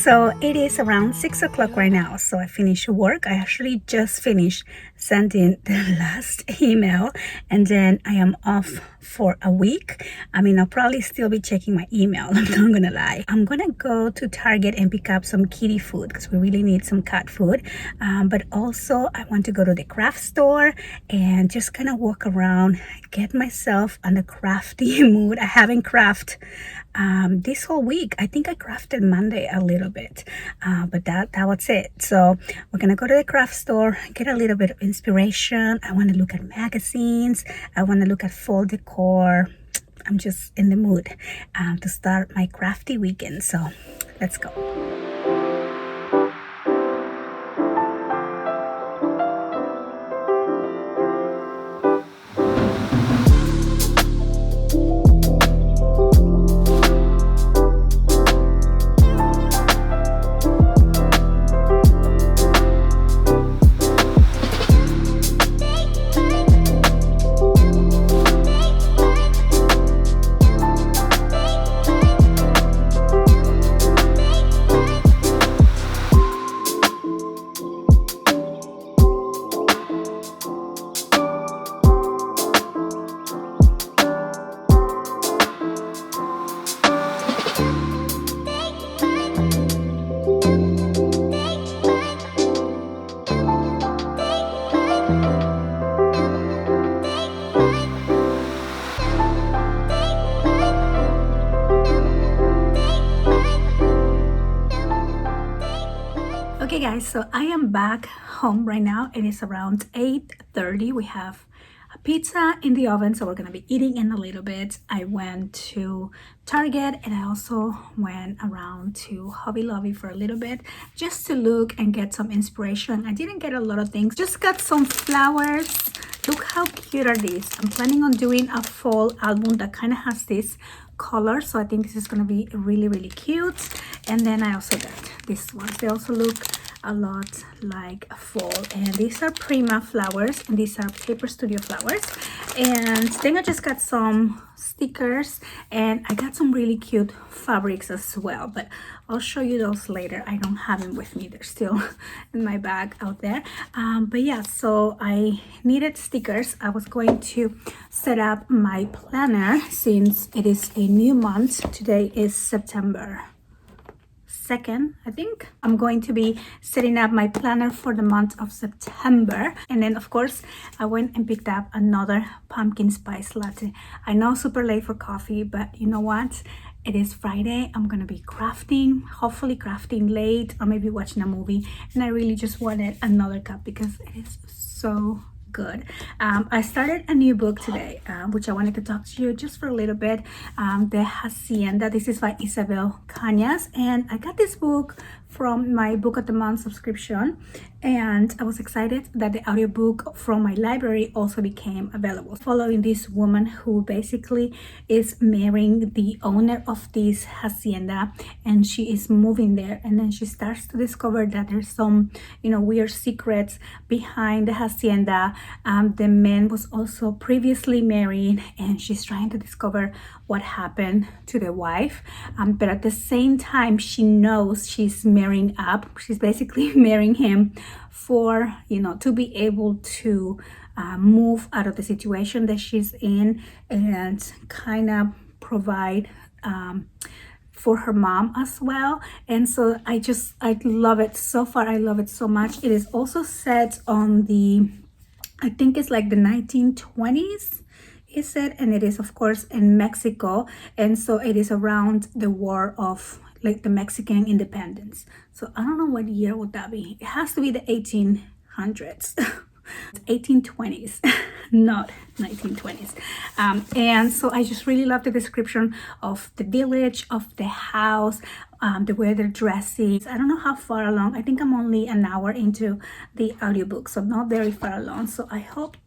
So it is around 6 o'clock right now. So I finished work. I actually just finished sending the last email, and then I am off for a week. I mean, I'll probably still be checking my email. I'm not gonna lie. I'm gonna go to Target and pick up some kitty food because we really need some cat food. But also I want to go to the craft store and just kind of walk around, get myself on the crafty mood. I haven't crafted this whole week. I think I crafted Monday a little bit, but that was it. So we're gonna go to the craft store, get a little bit of inspiration. I want to look at magazines. I want to look at fall decor. I'm just in the mood to start my crafty weekend. So let's go. Okay guys, so I am back home right now. It is around 8:30. We have a pizza in the oven, so we're gonna be eating in a little bit. I went to Target and I also went around to Hobby Lobby for a little bit just to look and get some inspiration. I didn't get a lot of things, just got some flowers. Look how cute are these. I'm planning on doing a fall album that kind of has this color, so I think this is going to be really cute. And then I also got these ones. They also look a lot like fall, and these are Prima flowers and these are Paper Studio flowers. And then I just got some stickers and I got some really cute fabrics as well, but I'll show you those later. I don't have them with me, they're still in my bag out there. But yeah, so I needed stickers. I was going to set up my planner since it is a new month. Today is September 2nd, I think. I'm going to be setting up my planner for the month of September. And then of course I went and picked up another pumpkin spice latte. I know super late for coffee, but you know what, it is Friday. I'm gonna be crafting, hopefully crafting late, or maybe watching a movie, and I really just wanted another cup because it is so good. I started a new book today, which I wanted to talk to you just for a little bit. The Hacienda. This is by Isabel Cañas, and I got this book from my Book of the Month subscription, and I was excited that the audiobook from my library also became available. Following this woman who basically is marrying the owner of this hacienda, and she is moving there, and then she starts to discover that there's some, you know, weird secrets behind the hacienda. The man was also previously married, and she's trying to discover what happened to the wife, but at the same time she knows she's marrying up. She's basically marrying him for, you know, to be able to move out of the situation that she's in and kind of provide for her mom as well. And so I love it so far. I love it so much. It is also set on the, I think it's like the 1920s, is it? And it is of course in Mexico, and so it is around the war of like the Mexican independence. So I don't know what year would that be. It has to be the 1800s. 1820s, not 1920s. And so I just really love the description of the village, of the house, the way they're dressing. I don't know how far along. I think I'm only an hour into the audiobook, so not very far along. So I hope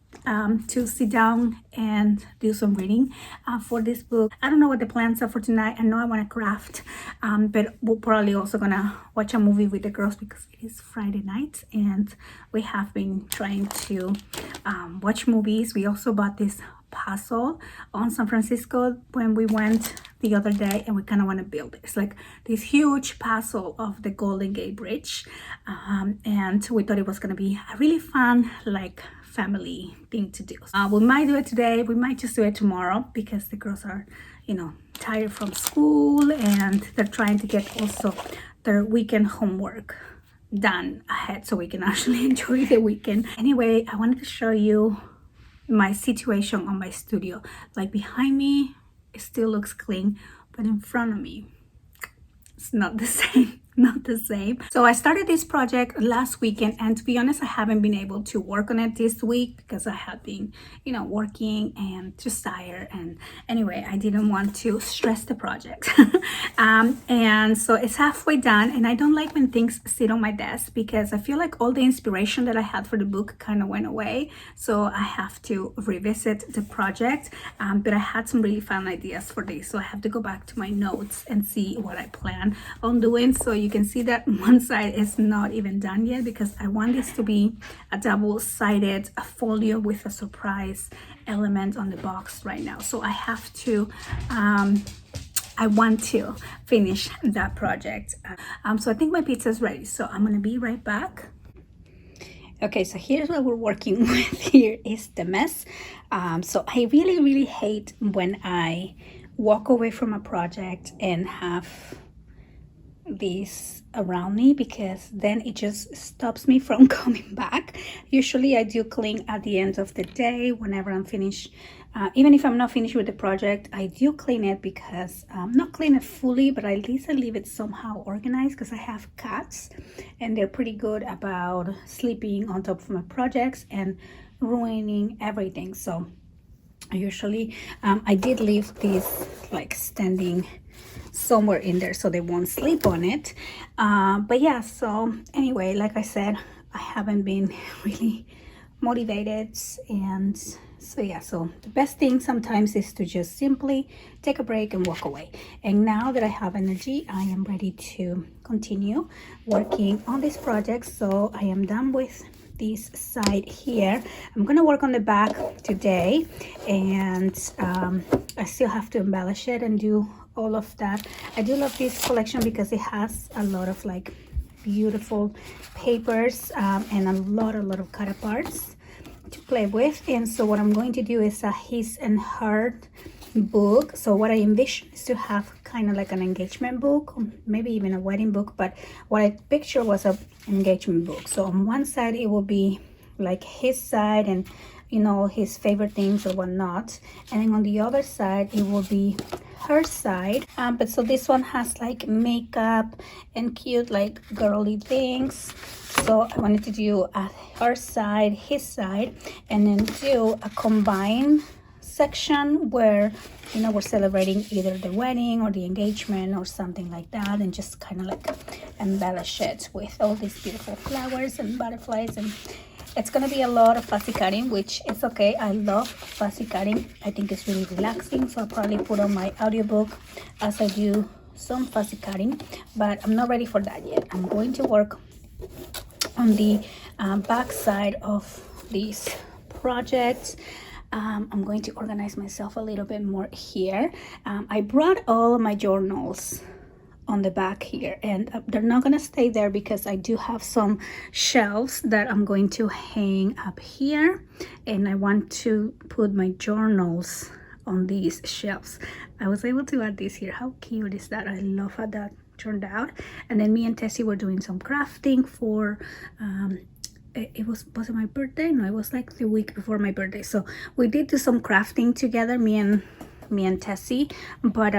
to sit down and do some reading for this book. I don't know what the plans are for tonight. I know I want to craft, but we're probably also gonna watch a movie with the girls because it is Friday night and we have been trying to watch movies. We also bought this puzzle on San Francisco when we went the other day, and we kind of want to build it. It's like this huge puzzle of the Golden Gate Bridge, and we thought it was going to be a really fun, like, family thing to do. We might do it today, we might just do it tomorrow, because the girls are, you know, tired from school, and they're trying to get also their weekend homework done ahead so we can actually enjoy the weekend. Anyway, I wanted to show you my situation on my studio. Like, behind me it still looks clean, but in front of me it's not the same. Not the same. So I started this project last weekend, and to be honest, I haven't been able to work on it this week because I have been, you know, working and just tired. And anyway, I didn't want to stress the project. And so it's halfway done, and I don't like when things sit on my desk because I feel like all the inspiration that I had for the book kind of went away. So I have to revisit the project, but I had some really fun ideas for this. So I have to go back to my notes and see what I plan on doing. So you can see that one side is not even done yet because I want this to be a double-sided folio with a surprise element on the box right now. So I have to I want to finish that project. So I think my pizza is ready, so I'm gonna be right back. Okay, so here's what we're working with. Here is the mess. So I really hate when I walk away from a project and have this around me, because then it just stops me from coming back. Usually I do clean at the end of the day whenever I'm finished. Even if I'm not finished with the project, I do clean it because not clean it fully, but at least I leave it somehow organized, because I have cats and they're pretty good about sleeping on top of my projects and ruining everything. So usually I did leave this like standing somewhere in there so they won't sleep on it, but yeah, so anyway, like I said, I haven't been really motivated, and so yeah, so the best thing sometimes is to just simply take a break and walk away. And now that I have energy, I am ready to continue working on this project. So I am done with this side here. I'm gonna work on the back today, and I still have to embellish it and do all of that. I do love this collection because it has a lot of like beautiful papers and a lot of cut aparts to play with. And so what I'm going to do is a his and her book. So what I envision is to have kind of like an engagement book, maybe even a wedding book, but what I picture was an engagement book. So on one side it will be like his side and, you know, his favorite things or whatnot, and then on the other side it will be her side. But so this one has like makeup and cute like girly things. So I wanted to do a her side, his side, and then do a combined section where, you know, we're celebrating either the wedding or the engagement or something like that, and just kind of like embellish it with all these beautiful flowers and butterflies. And it's gonna be a lot of fussy cutting, which is okay. I love fussy cutting. I think it's really relaxing, so I'll probably put on my audiobook as I do some fussy cutting, but I'm not ready for that yet. I'm going to work on the back side of these projects. I'm going to organize myself a little bit more here. I brought all of my journals on the back here, and they're not gonna stay there because I do have some shelves that I'm going to hang up here, and I want to put my journals on these shelves. I was able to add this here. How cute is that? I love how that turned out. And then me and Tessie were doing some crafting for was it my birthday? No, it was like the week before my birthday. So we did do some crafting together, me and Tessie, but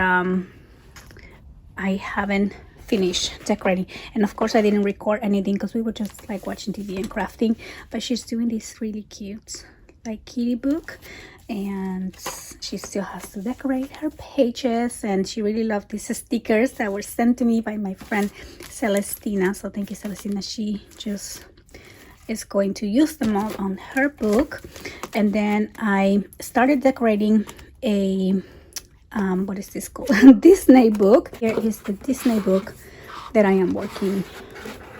I haven't finished decorating. And of course I didn't record anything because we were just like watching TV and crafting. But she's doing this really cute like kitty book, and she still has to decorate her pages, and she really loved these stickers that were sent to me by my friend Celestina. So thank you, Celestina. She just is going to use them all on her book. And then I started decorating a what is this called? Disney book. Here is the Disney book that I am working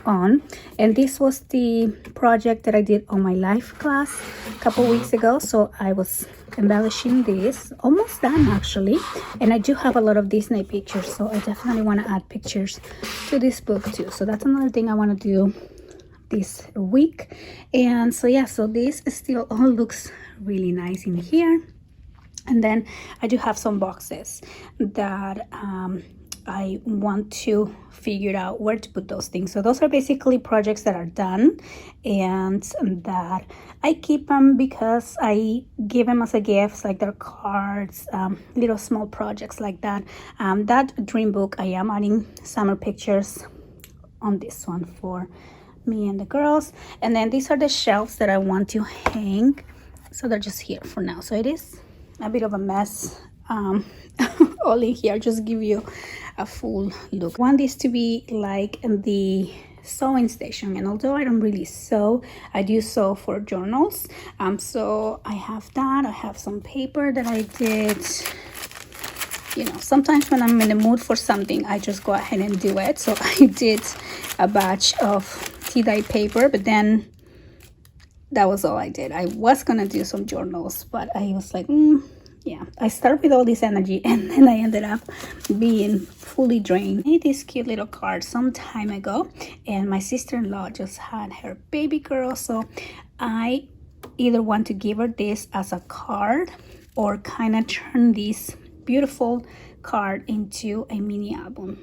on. And this was the project that I did on my life class a couple weeks ago. So I was embellishing this, almost done actually. And I do have a lot of Disney pictures, so I definitely want to add pictures to this book too. So that's another thing I want to do this week. And so yeah, so this still all looks really nice in here. And then I do have some boxes that I want to figure out where to put those things. So those are basically projects that are done and that I keep them because I give them as a gift, like their cards, little small projects like that. That dream book, I am adding summer pictures on this one for me and the girls. And then these are the shelves that I want to hang. So they're just here for now. So it is a bit of a mess all in here, just give you a full look. I want this to be like the sewing station, and although I don't really sew, I do sew for journals. So I have that. I have some paper that I did. You know, sometimes when I'm in the mood for something, I just go ahead and do it. So I did a batch of tea-dye paper, but then that was all I did. I was gonna do some journals, but I was like, yeah, I started with all this energy and then I ended up being fully drained. I made this cute little card some time ago, and my sister-in-law just had her baby girl, so I either want to give her this as a card or kind of turn this beautiful card into a mini album.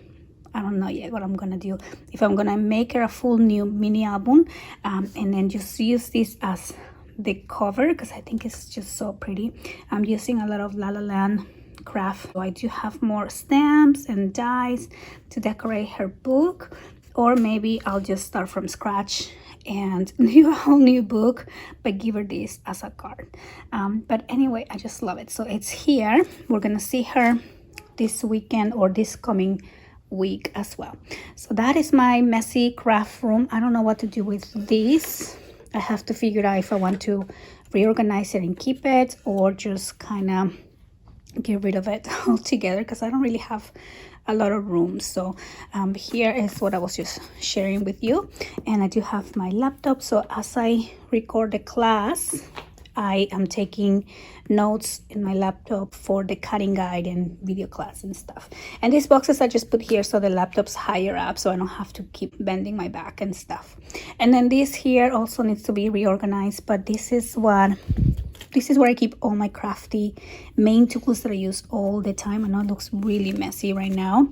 I don't know yet what I'm gonna do, if I'm gonna make her a full new mini album and then just use this as the cover, because I think it's just so pretty. I'm using a lot of La La Land craft. So I do have more stamps and dies to decorate her book, or maybe I'll just start from scratch and do a whole new book but give her this as a card. But anyway, I just love it. So it's here. We're gonna see her this weekend or this coming week as well. So that is my messy craft room. I don't know what to do with this. I have to figure out if I want to reorganize it and keep it, or just kind of get rid of it altogether, because I don't really have a lot of room. So here is what I was just sharing with you. And I do have my laptop, so as I record the class, I am taking notes in my laptop for the cutting guide and video class and stuff. And these boxes I just put here so the laptop's higher up, so I don't have to keep bending my back and stuff. And then this here also needs to be reorganized, but this is where I keep all my crafty main tools that I use all the time. I know it looks really messy right now,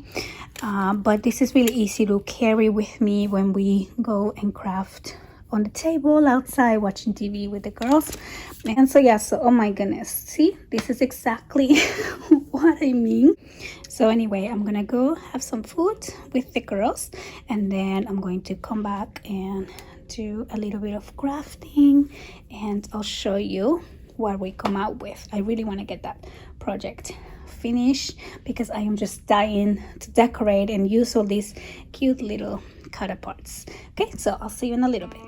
but this is really easy to carry with me when we go and craft on the table outside watching TV with the girls. And so yeah, so oh my goodness, see, this is exactly what I mean. So anyway, I'm gonna go have some food with the girls, and then I'm going to come back and do a little bit of crafting, and I'll show you what we come out with. I really want to get that project finished because I am just dying to decorate and use all these cute little cut aparts. Okay, so I'll see you in a little bit.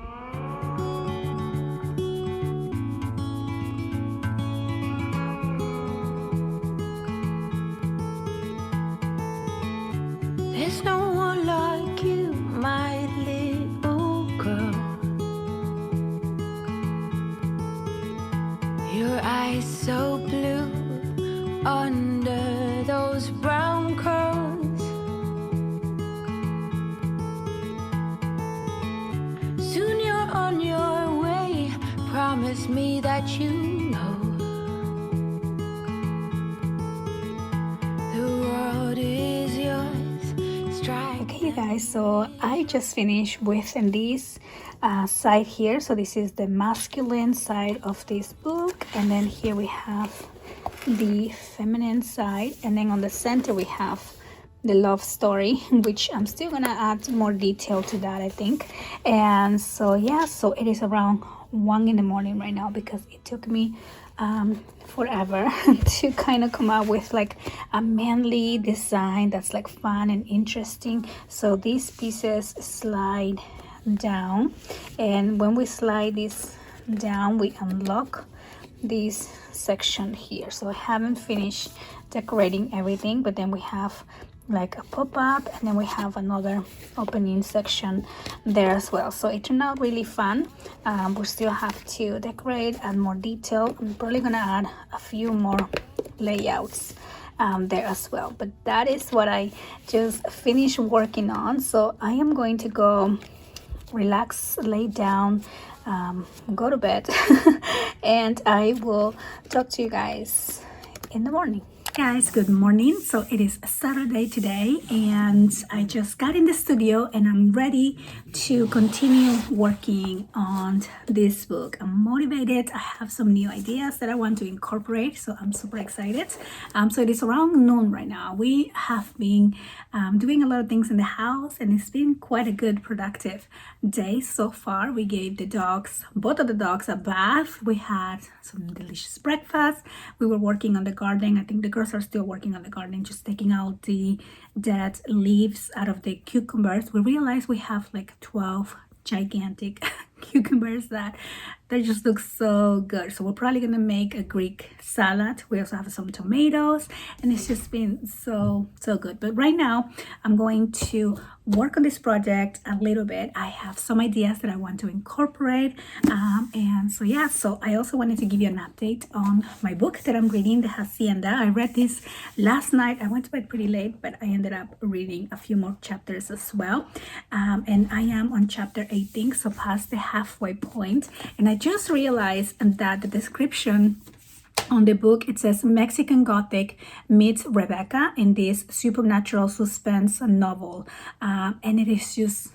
There's no one like you, my little girl. Your eyes so blue under those brown curls. Soon you're on your way. Promise me that you know the world is yours. Okay, you guys, so I just finished with this side here. So this is the masculine side of this book, and then here we have the feminine side, and then on the center we have the love story, which I'm still gonna add more detail to that, I think. And so yeah, so it is around 1 in the morning right now because it took me forever to kind of come out with like a manly design that's like fun and interesting. So these pieces slide down, and when we slide this down, we unlock this section here. So I haven't finished decorating everything, but then we have like a pop-up, and then we have another opening section there as well. So it turned out really fun. We still have to decorate, add more detail. I'm probably gonna add a few more layouts there as well, but that is what I just finished working on. So I am going to go relax, lay down, go to bed and I will talk to you guys in the morning. Guys, good morning. So it is Saturday today and I just got in the studio and I'm ready to continue working on this book. I'm motivated. I have some new ideas that I want to incorporate, so I'm super excited. So it is around noon right now. We have been doing a lot of things in the house and it's been quite a good productive day so far. We gave the dogs, both of the dogs, a bath. We had some delicious breakfast. We were working on the garden. I think the girls are still working on the garden, just taking out the dead leaves out of the cucumbers. We realized we have like 12 gigantic cucumbers that they just look so good. So we're probably gonna make a Greek salad. We also have some tomatoes and it's just been so good. But right now I'm going to work on this project a little bit. I have some ideas that I want to incorporate, and so yeah, so I also wanted to give you an update on my book that I'm reading, The Hacienda. I read this last night. I went to bed pretty late, but I ended up reading a few more chapters as well, and I am on chapter 18, so past the halfway point. And I just realized that the description on the book, it says Mexican Gothic meets Rebecca in this supernatural suspense novel, and it is just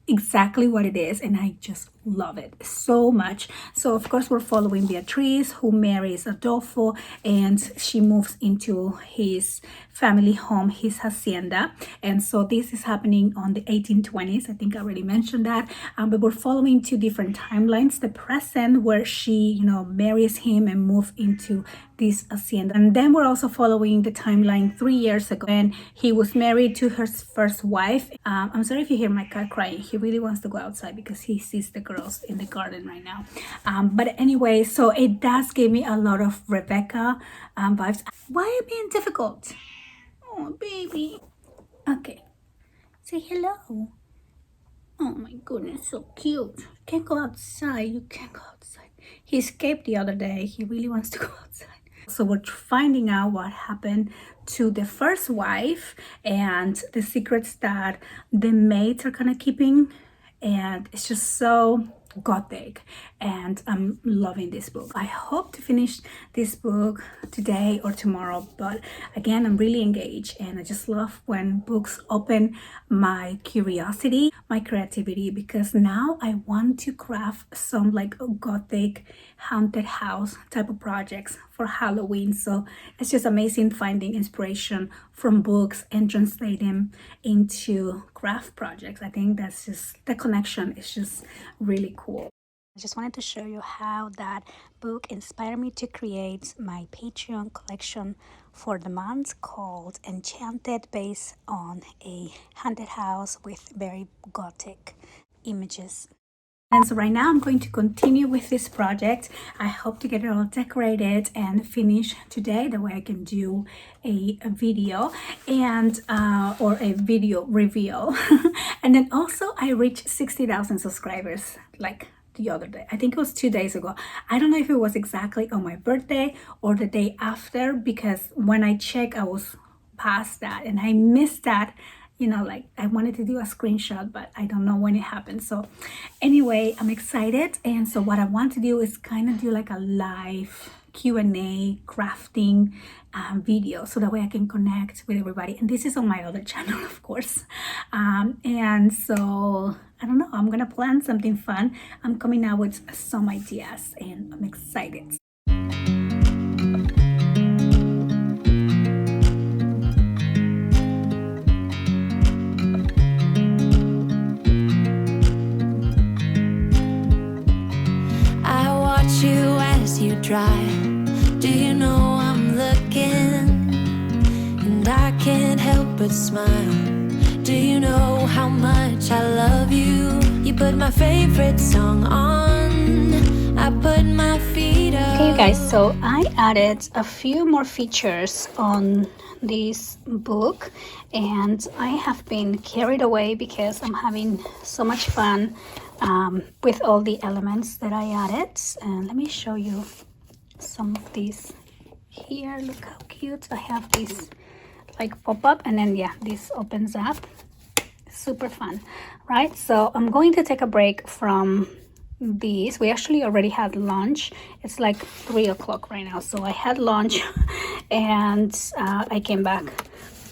exactly what it is, and I just love it so much. So of course we're following Beatriz, who marries Adolfo, and she moves into his family home, his hacienda. And so this is happening on the 1820s. I think I already mentioned that, but we're following two different timelines: the present, where she marries him and moves into this hacienda, and then we're also following the timeline 3 years ago when he was married to her first wife. I'm sorry if you hear my cat crying. He really wants to go outside because he sees the girls in the garden right now. But anyway, so it does give me a lot of Rebecca vibes. Why are you being difficult? Oh, baby. Okay. Say hello. Oh my goodness, so cute. You can't go outside. You can't go outside. He escaped the other day. He really wants to go outside. So we're finding out what happened to the first wife and the secrets that the maids are kind of keeping. And it's just so gothic, and I'm loving this book. I hope to finish this book today or tomorrow, but again, I'm really engaged and I just love when books open my curiosity, my creativity, because now I want to craft some like gothic haunted house type of projects for Halloween. So it's just amazing finding inspiration from books and translate them into craft projects. I think that's just, the connection is just really cool. I just wanted to show you how that book inspired me to create my Patreon collection for the month called Enchanted, based on a haunted house with very gothic images. And so right now I'm going to continue with this project. I hope to get it all decorated and finished today. That way I can do a video and or a video reveal. And then also I reached 60,000 subscribers like the other day. I think it was 2 days ago. I don't know if it was exactly on my birthday or the day after, because when I checked I was past that and I missed that. Like I wanted to do a screenshot, but I don't know when it happened. So anyway, I'm excited. And so what I want to do is kind of do like a live Q&A crafting video, so that way I can connect with everybody. And this is on my other channel, of course. And so I don't know, I'm gonna plan something fun. I'm coming out with some ideas and I'm excited. You drive. Do you know I'm looking? And I can't help but smile. Do you know how much I love you? You put my favorite song on. I put my feet up. Okay, you guys, so I added a few more features on this book, and I have been carried away because I'm having so much fun with all the elements that I added. And let me show you some of these here. Look how cute. I have this like pop-up, and then yeah, this opens up. Super fun, right? So I'm going to take a break from these. We actually already had lunch. It's like 3 o'clock right now, so I had lunch and I came back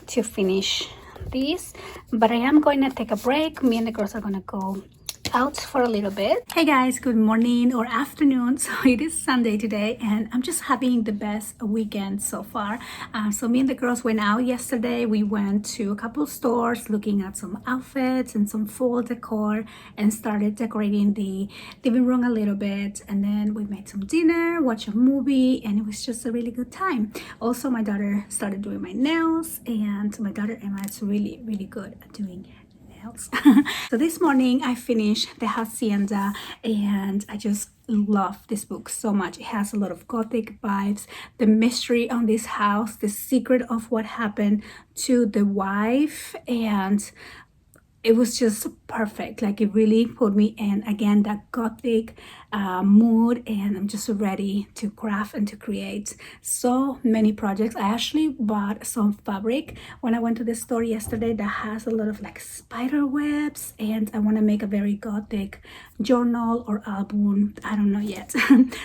to finish these, but I am going to take a break. Me and the girls are gonna go out for a little bit. Hey guys, good morning or afternoon. So it is Sunday today, and I'm just having the best weekend so far. So me and the girls went out yesterday. We went to a couple stores looking at some outfits and some fall decor, and started decorating the living room a little bit, and then we made some dinner, watched a movie, and it was just a really good time. Also, my daughter started doing my nails, and my daughter Emma is really good at doing nails. So this morning I finished the Hacienda, and I just love this book so much. It has a lot of gothic vibes, the mystery on this house, the secret of what happened to the wife, and it was just perfect. Like, it really put me in again that gothic mood, and I'm just ready to craft and to create so many projects. I actually bought some fabric when I went to the store yesterday that has a lot of like spider webs, and I want to make a very gothic journal or album. I don't know yet.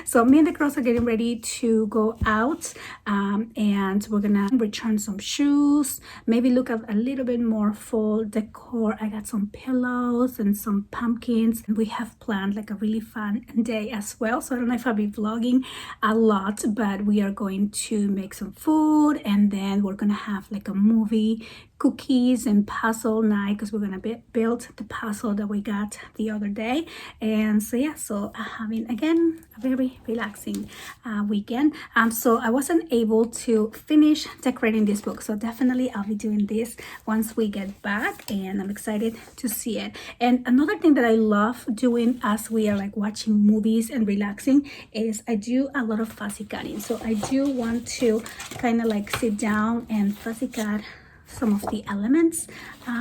So me and the girls are getting ready to go out, and we're gonna return some shoes, maybe look at a little bit more fall decor. I got some pillows and some pumpkins, and we have planned like a really fun day as well. So I don't know if I'll be vlogging a lot, but we are going to make some food, and then we're gonna have like a movie, cookies, and puzzle night, because we're gonna build the puzzle that we got the other day. And so yeah, so having again a very relaxing weekend. So I wasn't able to finish decorating this book, so definitely I'll be doing this once we get back, and I'm excited to see it. And another thing that I love doing as we are like watching movies and relaxing is I do a lot of fussy cutting. So I do want to kind of like sit down and fussy cut some of the elements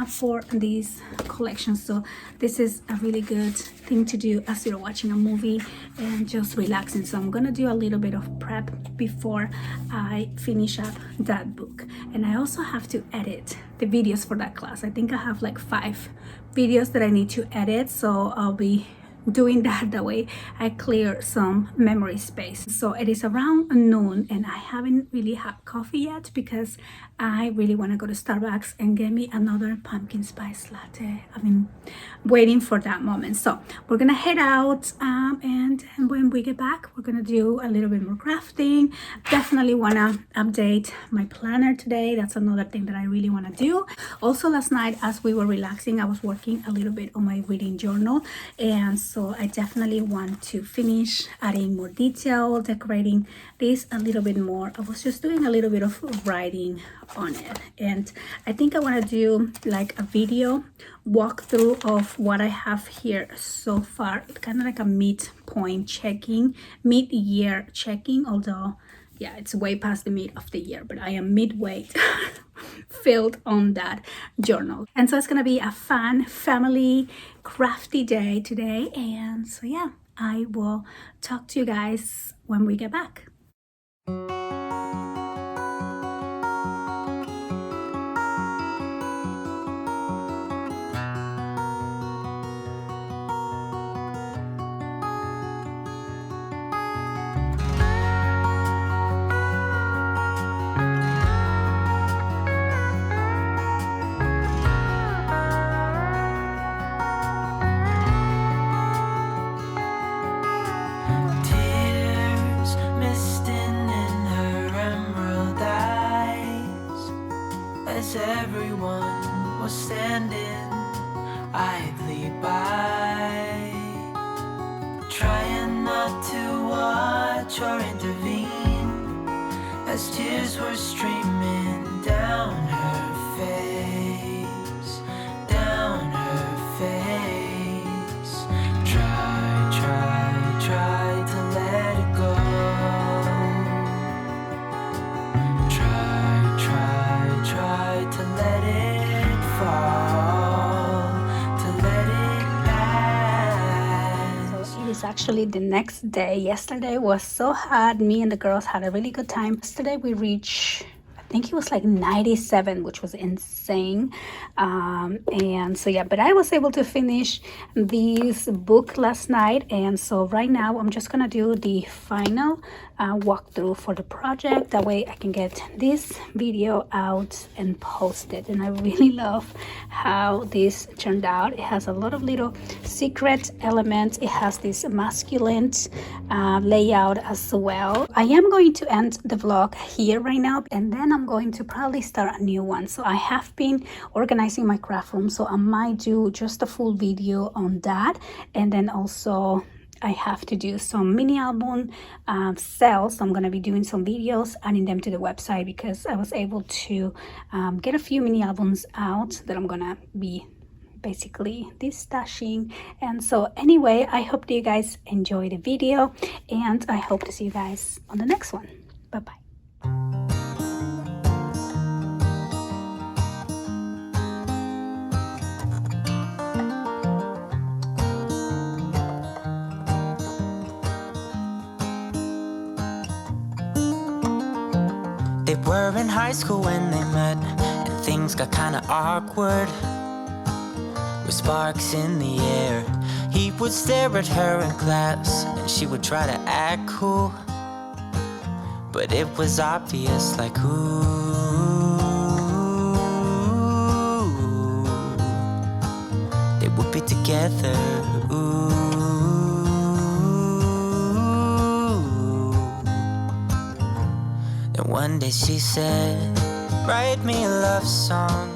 for these collections. So this is a really good thing to do as you're watching a movie and just relaxing. So I'm gonna do a little bit of prep before I finish up that book. And I also have to edit the videos for that class. I think I have like 5 videos that I need to edit, so I'll be doing that way I clear some memory space. So it is around noon, and I haven't really had coffee yet because I really want to go to Starbucks and get me another pumpkin spice latte. I've been waiting for that moment. So we're gonna head out, and when we get back, we're gonna do a little bit more crafting. Definitely want to update my planner today. That's another thing that I really want to do. Also, last night as we were relaxing, I was working a little bit on my reading journal, and so I definitely want to finish adding more detail, decorating this a little bit more. I was just doing a little bit of writing on it, and I think I want to do like a video walkthrough of what I have here so far, kind of like a midpoint checking, mid-year checking, although yeah, it's way past the mid of the year, but I am midway filled on that journal. And so it's gonna be a fun family crafty day today, and so yeah, I will talk to you guys when we get back. Everyone was standing idly by, trying not to watch or intervene, as tears were streaming down her face. actually the next day. Yesterday was so hot. Me and the girls had a really good time. Yesterday we reached, I think it was like 97, which was insane. And so yeah, but I was able to finish this book last night, and so right now I'm just gonna do the final walkthrough for the project. That way I can get this video out and post it. And I really love how this turned out. It has a lot of little secret elements. It has this masculine layout as well. I am going to end the vlog here right now, and then I'm going to probably start a new one. So I have been organizing my craft room, so I might do just a full video on that. And then also I have to do some mini album sales. I'm going to be doing some videos, adding them to the website, because I was able to get a few mini albums out that I'm going to be basically destashing. And so anyway, I hope that you guys enjoy the video, and I hope to see you guys on the next one. Bye bye. They were in high school when they met, and things got kinda awkward. With sparks in the air, he would stare at her in class, and she would try to act cool. But it was obvious, like, ooh, they would be together, ooh. And one day she said, write me a love song,